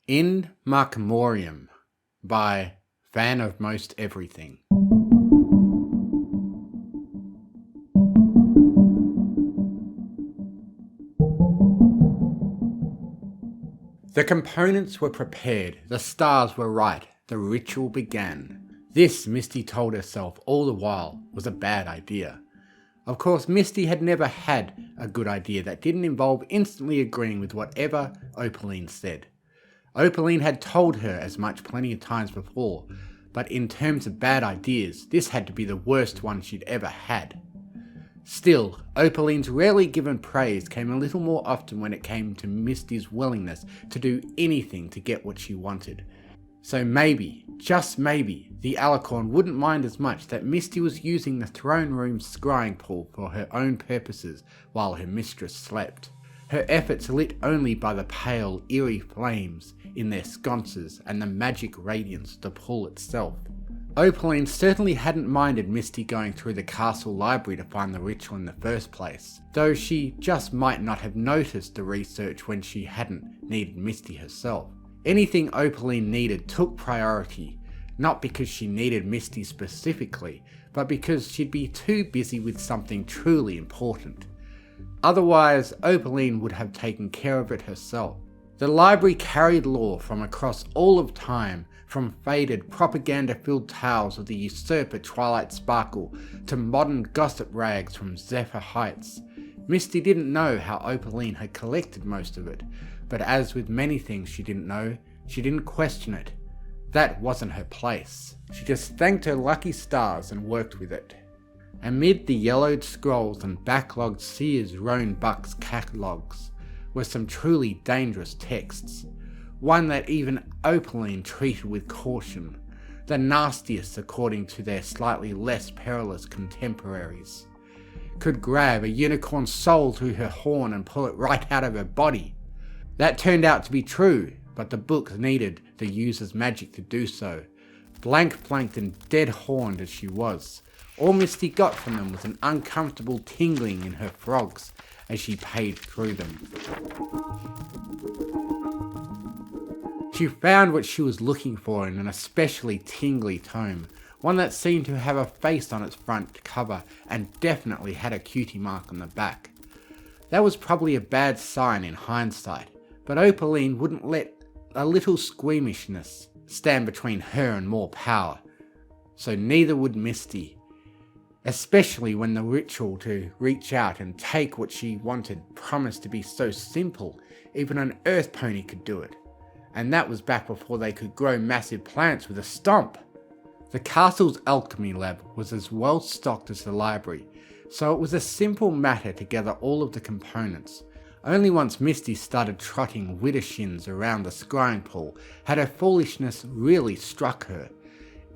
In Markmoriam by Fan of Most Everything. The components were prepared, the stars were right, the ritual began. This, Misty told herself all the while, was a bad idea. Of course, Misty had never had a good idea that didn't involve instantly agreeing with whatever Opaline said. Opaline had told her as much plenty of times before, but in terms of bad ideas, this had to be the worst one she'd ever had. Still, Opaline's rarely given praise came a little more often when it came to Misty's willingness to do anything to get what she wanted. So maybe, just maybe, the alicorn wouldn't mind as much that Misty was using the throne room's scrying pool for her own purposes while her mistress slept. Her efforts lit only by the pale, eerie flames in their sconces and the magic radiance of the pool itself. Opaline certainly hadn't minded Misty going through the castle library to find the ritual in the first place, though she just might not have noticed the research when she hadn't needed Misty herself. Anything Opaline needed took priority, not because she needed Misty specifically, but because she'd be too busy with something truly important. Otherwise, Opaline would have taken care of it herself. The library carried lore from across all of time, from faded, propaganda-filled tales of the usurper Twilight Sparkle to modern gossip rags from Zephyr Heights. Misty didn't know how Opaline had collected most of it, but as with many things she didn't know, she didn't question it. That wasn't her place. She just thanked her lucky stars and worked with it. Amid the yellowed scrolls and backlogged Sears Roanbuck's catalogues were some truly dangerous texts. One that even Opaline treated with caution, the nastiest according to their slightly less perilous contemporaries. Could grab a unicorn's soul through her horn and pull it right out of her body. That turned out to be true, but the book needed the user's magic to do so. Blank-flanked and dead-horned as she was, all Misty got from them was an uncomfortable tingling in her frogs as she paged through them. She found what she was looking for in an especially tingly tome, one that seemed to have a face on its front cover and definitely had a cutie mark on the back. That was probably a bad sign in hindsight, but Opaline wouldn't let a little squeamishness stand between her and more power, so neither would Misty. Especially when the ritual to reach out and take what she wanted promised to be so simple, even an earth pony could do it. And that was back before they could grow massive plants with a stomp. The castle's alchemy lab was as well stocked as the library, so it was a simple matter to gather all of the components. Only once Misty started trotting widdershins around the scrying pool had her foolishness really struck her.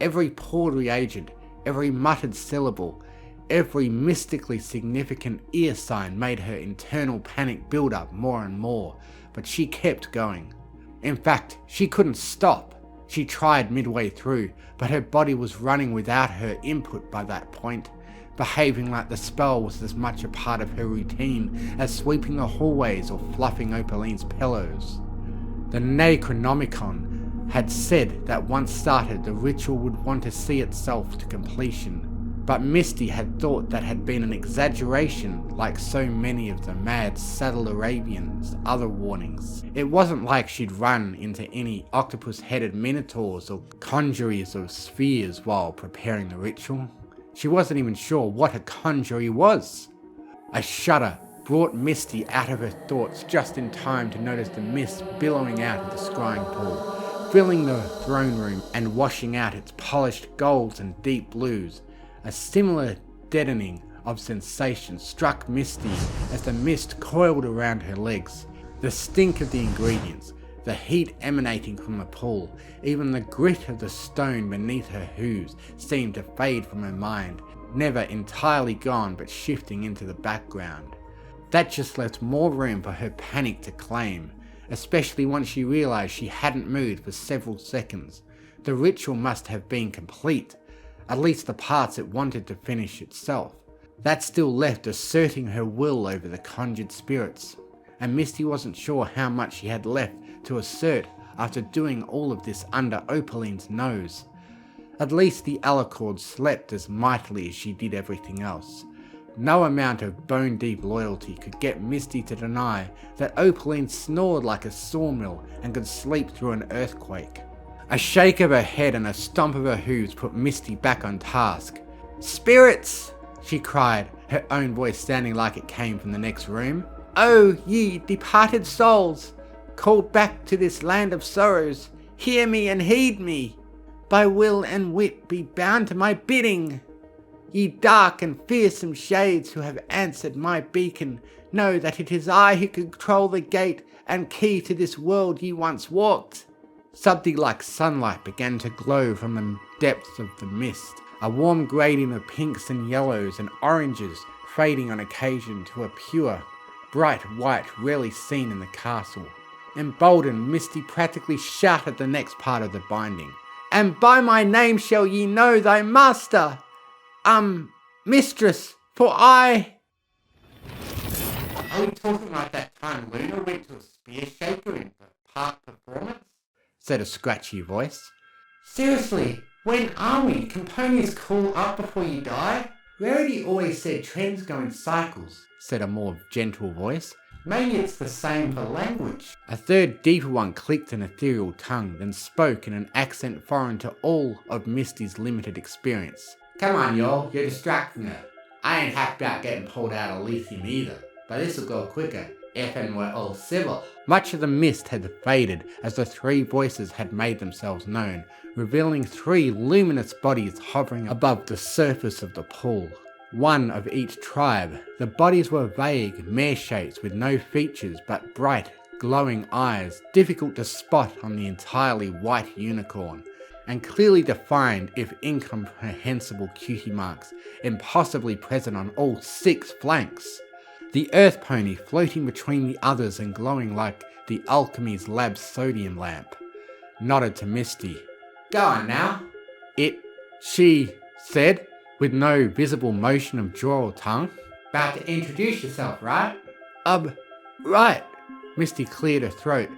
Every poured reagent, every muttered syllable, every mystically significant ear sign made her internal panic build up more and more, but she kept going. In fact, she couldn't stop. She tried midway through, but her body was running without her input by that point, behaving like the spell was as much a part of her routine as sweeping the hallways or fluffing Opaline's pillows. The Necronomicon had said that once started, the ritual would want to see itself to completion. But Misty had thought that had been an exaggeration, like so many of the mad Saddle Arabians' other warnings. It wasn't like she'd run into any octopus-headed minotaurs or conjuries of spheres while preparing the ritual. She wasn't even sure what a conjury was. A shudder brought Misty out of her thoughts just in time to notice the mist billowing out of the scrying pool, filling the throne room and washing out its polished golds and deep blues. A similar deadening of sensation struck Misty as the mist coiled around her legs. The stink of the ingredients, the heat emanating from the pool, even the grit of the stone beneath her hooves seemed to fade from her mind, never entirely gone but shifting into the background. That just left more room for her panic to claim, especially once she realized she hadn't moved for several seconds. The ritual must have been complete. At least the parts it wanted to finish itself. That still left asserting her will over the conjured spirits, and Misty wasn't sure how much she had left to assert after doing all of this under Opaline's nose. At least the alicorn slept as mightily as she did everything else. No amount of bone-deep loyalty could get Misty to deny that Opaline snored like a sawmill and could sleep through an earthquake. A shake of her head and a stomp of her hooves put Misty back on task. "Spirits!" she cried, her own voice sounding like it came from the next room. "Oh, ye departed souls, called back to this land of sorrows, hear me and heed me. By will and wit be bound to my bidding. Ye dark and fearsome shades who have answered my beacon, know that it is I who control the gate and key to this world ye once walked." Something like sunlight began to glow from the depths of the mist, a warm gradient of pinks and yellows and oranges fading on occasion to a pure, bright white rarely seen in the castle. Emboldened, Misty practically shouted the next part of the binding. "And by my name shall ye know thy master, mistress, for I..." Are we talking like that time Luna went to a spear shaker in the park performance? Said a scratchy voice. "Seriously, when are we? Can ponies cool up before you die?" "Rarity always said trends go in cycles," said a more gentle voice. "Maybe it's the same for language." A third deeper one clicked an ethereal tongue, then spoke in an accent foreign to all of Misty's limited experience. "Come on, y'all, you're distracting her. I ain't happy about getting pulled out of lithium either, but this'll go quicker if and we're all civil." Much of the mist had faded as the three voices had made themselves known, revealing three luminous bodies hovering above the surface of the pool. One of each tribe. The bodies were vague, mare shapes with no features but bright, glowing eyes, difficult to spot on the entirely white unicorn, and clearly defined if incomprehensible cutie marks, impossibly present on all 6 flanks. The earth pony floating between the others and glowing like the alchemy's lab sodium lamp, nodded to Misty. "Go on now." She said, with no visible motion of jaw or tongue. "About to introduce yourself, right?" Right." Misty cleared her throat.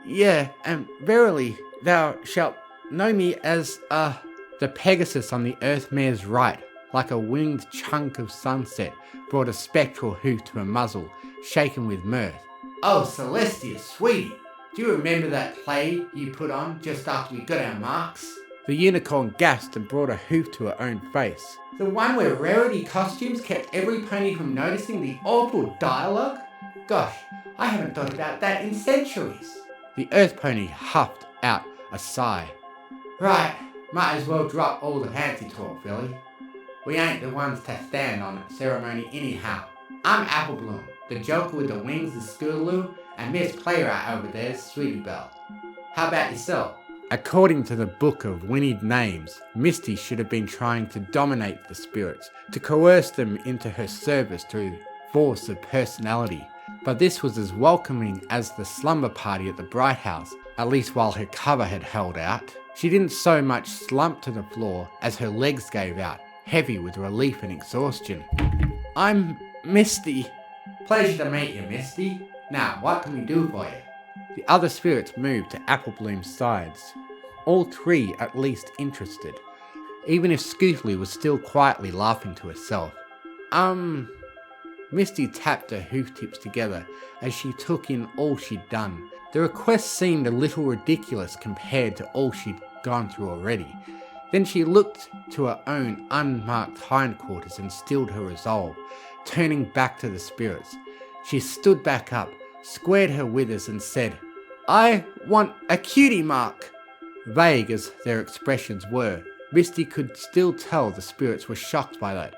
Yeah, and verily, thou shalt know me as, The Pegasus on the Earth Mare's right, like a winged chunk of sunset, brought a spectral hoof to her muzzle, shaken with mirth. "Oh, Celestia, sweetie, do you remember that play you put on just after we got our marks?" The unicorn gasped and brought a hoof to her own face. "The one where Rarity costumes kept every pony from noticing the awful dialogue? Gosh, I haven't thought about that in centuries." The earth pony huffed out a sigh. "Right, might as well drop all the fancy talk, Philly. We ain't the ones to stand on the ceremony anyhow. I'm Applebloom, the joker with the wings of Scootaloo, and Miss Playwright over there's Sweetie Belle. How about yourself?" According to the book of whinnied names, Misty should have been trying to dominate the spirits, to coerce them into her service through force of personality. But this was as welcoming as the slumber party at the Bright House, at least while her cover had held out. She didn't so much slump to the floor as her legs gave out, heavy with relief and exhaustion. "I'm Misty." "Pleasure to meet you, Misty. Now, what can we do for you?" The other spirits moved to Applebloom's sides, all 3 at least interested, even if Scootaloo was still quietly laughing to herself. Misty tapped her hoof tips together as she took in all she'd done. The request seemed a little ridiculous compared to all she'd gone through already. Then she looked to her own unmarked hindquarters and stilled her resolve, turning back to the spirits. She stood back up, squared her withers and said, "I want a cutie mark." Vague as their expressions were, Misty could still tell the spirits were shocked by that.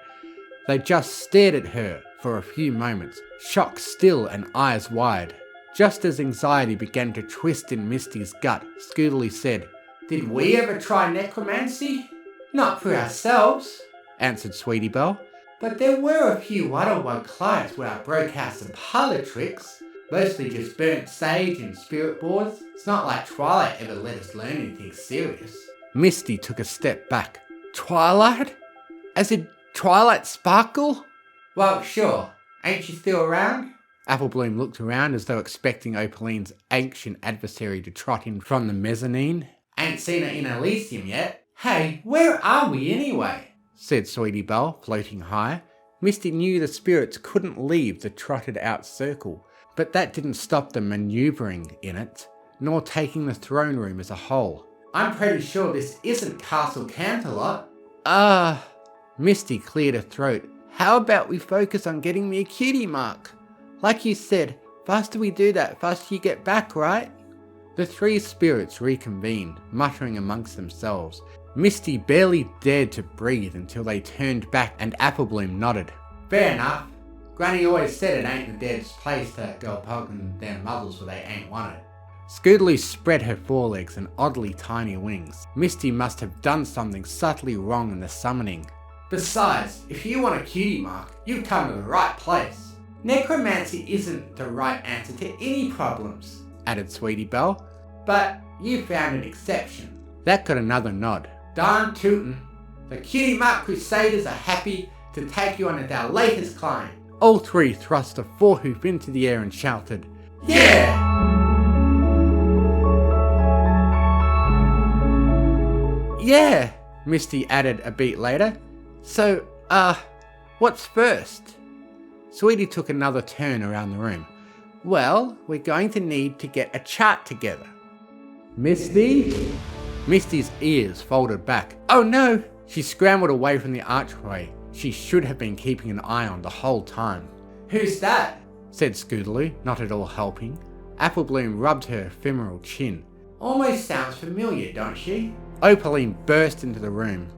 They just stared at her for a few moments, shocked still and eyes wide. Just as anxiety began to twist in Misty's gut, Scootaloo said, "Did we ever try necromancy?" "Not for ourselves," answered Sweetie Belle. "But there were a few one-on-one clients where I broke out some parlour tricks. Mostly just burnt sage and spirit boards. It's not like Twilight ever let us learn anything serious." Misty took a step back. "Twilight? As in Twilight Sparkle?" "Well, sure. Ain't she still around?" Applebloom looked around as though expecting Opaline's ancient adversary to trot in from the mezzanine. Ain't seen her in Elysium yet. Hey, where are we anyway? Said Sweetie Belle, floating high. Misty knew the spirits couldn't leave the trotted out circle, but that didn't stop them manoeuvring in it, nor taking the throne room as a whole. I'm pretty sure this isn't Castle Canterlot. Misty cleared her throat. How about we focus on getting me a cutie mark? Like you said, faster we do that, faster you get back, right? The three spirits reconvened, muttering amongst themselves. Misty barely dared to breathe until they turned back and Applebloom nodded. Fair enough. Granny always said it ain't the dead's place to go poking their muzzles where they ain't wanted. Scootaloo spread her forelegs and oddly tiny wings. Misty must have done something subtly wrong in the summoning. Besides, if you want a cutie mark, you've come to the right place. Necromancy isn't the right answer to any problems, added Sweetie Belle. But you found an exception. That got another nod. Darn tootin'. The Cutie Mark Crusaders are happy to take you on at our latest climb. All three thrust a forehoof into the air and shouted, Yeah! Yeah, Misty added a beat later. So, what's first? Sweetie took another turn around the room. Well, we're going to need to get a chart together. Misty? Misty's ears folded back. Oh no! She scrambled away from the archway she should have been keeping an eye on the whole time. Who's that? Said Scootaloo, not at all helping. Applebloom rubbed her ephemeral chin. Almost sounds familiar, don't she? Opaline burst into the room.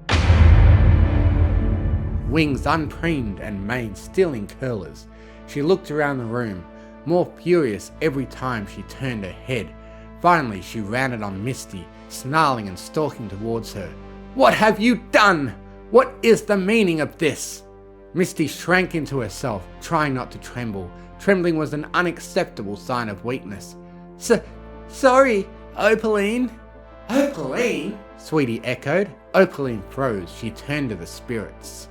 Wings unpreened and made still in curlers. She looked around the room, more furious every time she turned her head. Finally, she rounded on Misty, snarling and stalking towards her. What have you done? What is the meaning of this? Misty shrank into herself, trying not to tremble. Trembling was an unacceptable sign of weakness. Sorry, Opaline. Opaline? Sweetie echoed. Opaline froze. She turned to the spirits.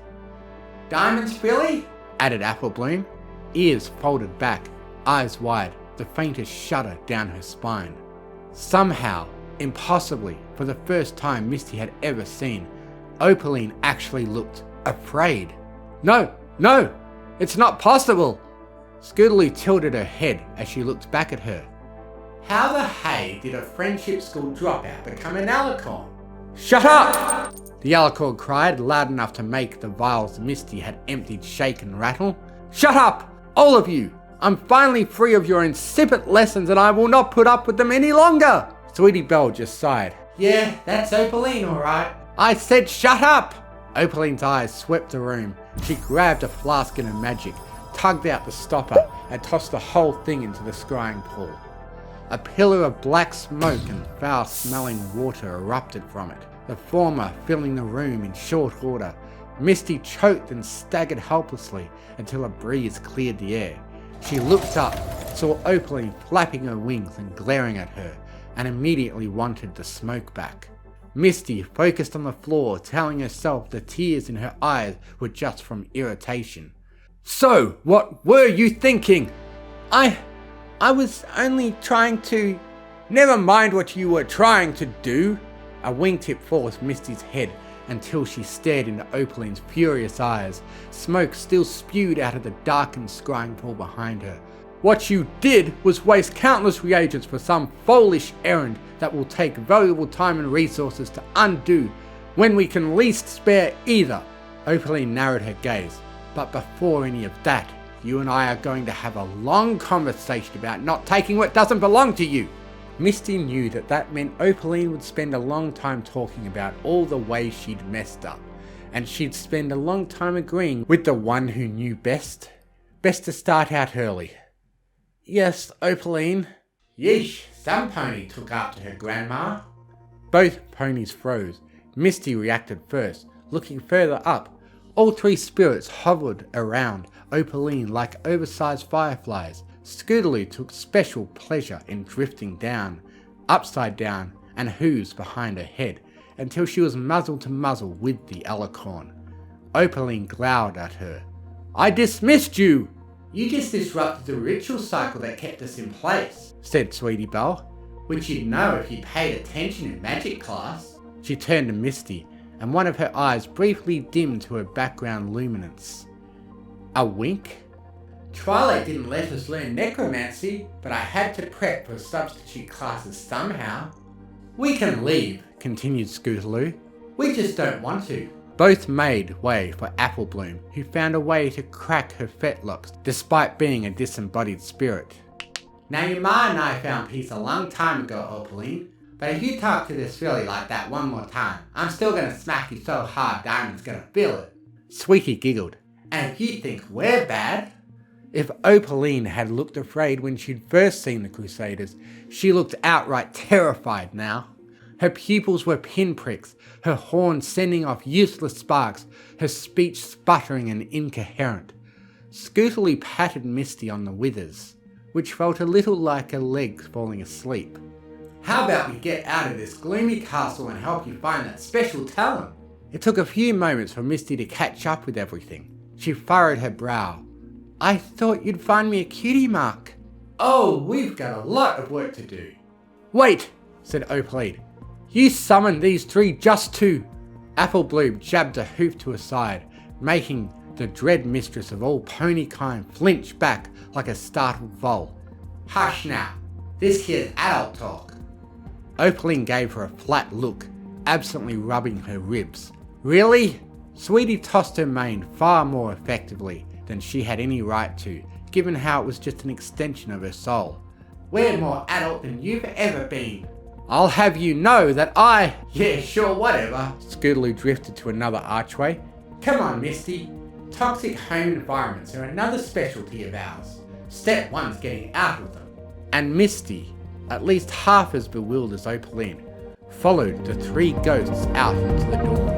Diamonds, Billy? Added Applebloom. Ears folded back, eyes wide, the faintest shudder down her spine. Somehow, impossibly, for the first time Misty had ever seen, Opaline actually looked afraid. No, it's not possible! Scootaloo tilted her head as she looked back at her. How the hay did a friendship school dropout become an alicorn? Shut up! The alicorn cried loud enough to make the vials Misty had emptied shake and rattle. Shut up! All of you! I'm finally free of your insipid lessons and I will not put up with them any longer! Sweetie Belle just sighed. Yeah, that's Opaline alright. I said shut up! Opaline's eyes swept the room. She grabbed a flask in her magic, tugged out the stopper and tossed the whole thing into the scrying pool. A pillar of black smoke and foul-smelling water erupted from it, the former filling the room in short order. Misty choked and staggered helplessly until a breeze cleared the air. She looked up, saw Opaline flapping her wings and glaring at her, and immediately wanted the smoke back. Misty focused on the floor, telling herself the tears in her eyes were just from irritation. So, what were you thinking? I was only trying to... Never mind what you were trying to do. A wingtip forced Misty's head until she stared into Opaline's furious eyes. Smoke still spewed out of the darkened scrying pool behind her. What you did was waste countless reagents for some foolish errand that will take valuable time and resources to undo when we can least spare either. Opaline narrowed her gaze. But before any of that, you and I are going to have a long conversation about not taking what doesn't belong to you. Misty knew that meant Opaline would spend a long time talking about all the ways she'd messed up, and she'd spend a long time agreeing with the one who knew best. Best to start out early. Yes, Opaline. Yeesh, some pony took after her grandma. Both ponies froze. Misty reacted first, looking further up. All three spirits hovered around Opaline like oversized fireflies. Scootaloo took special pleasure in drifting down, upside down, and hooves behind her head, until she was muzzle to muzzle with the alicorn. Opaline glowered at her. I dismissed you! You just disrupted the ritual cycle that kept us in place, said Sweetie Belle, which you'd know if you paid attention in magic class. She turned to Misty, and one of her eyes briefly dimmed to her background luminance. A wink? Twilight didn't let us learn necromancy, but I had to prep for substitute classes somehow. We can leave, continued Scootaloo. We just don't want to. Both made way for Applebloom, who found a way to crack her fetlocks despite being a disembodied spirit. Now your ma and I found peace a long time ago, Opaline, but if you talk to this filly like that one more time, I'm still gonna smack you so hard Diamond's gonna feel it. Sweetie giggled. And if you think we're bad... If Opaline had looked afraid when she'd first seen the Crusaders, she looked outright terrified now. Her pupils were pinpricks, her horns sending off useless sparks, her speech sputtering and incoherent. Scootaloo patted Misty on the withers, which felt a little like her legs falling asleep. How about we get out of this gloomy castle and help you find that special talent? It took a few moments for Misty to catch up with everything. She furrowed her brow. I thought you'd find me a cutie mark. Oh, we've got a lot of work to do. Wait, said Opaline. You summoned these three just to... Applebloom jabbed a hoof to her side, making the dread mistress of all pony kind flinch back like a startled vole. Hush now, this here's adult talk. Opaline gave her a flat look, absently rubbing her ribs. Really? Sweetie tossed her mane far more effectively than she had any right to, given how it was just an extension of her soul. We're more adult than you've ever been. I'll have you know that I... Yeah, sure, whatever. Scootaloo drifted to another archway. Come on, Misty. Toxic home environments are another specialty of ours. Step one's getting out of them. And Misty, at least half as bewildered as Opaline, followed the three ghosts out into the dawn.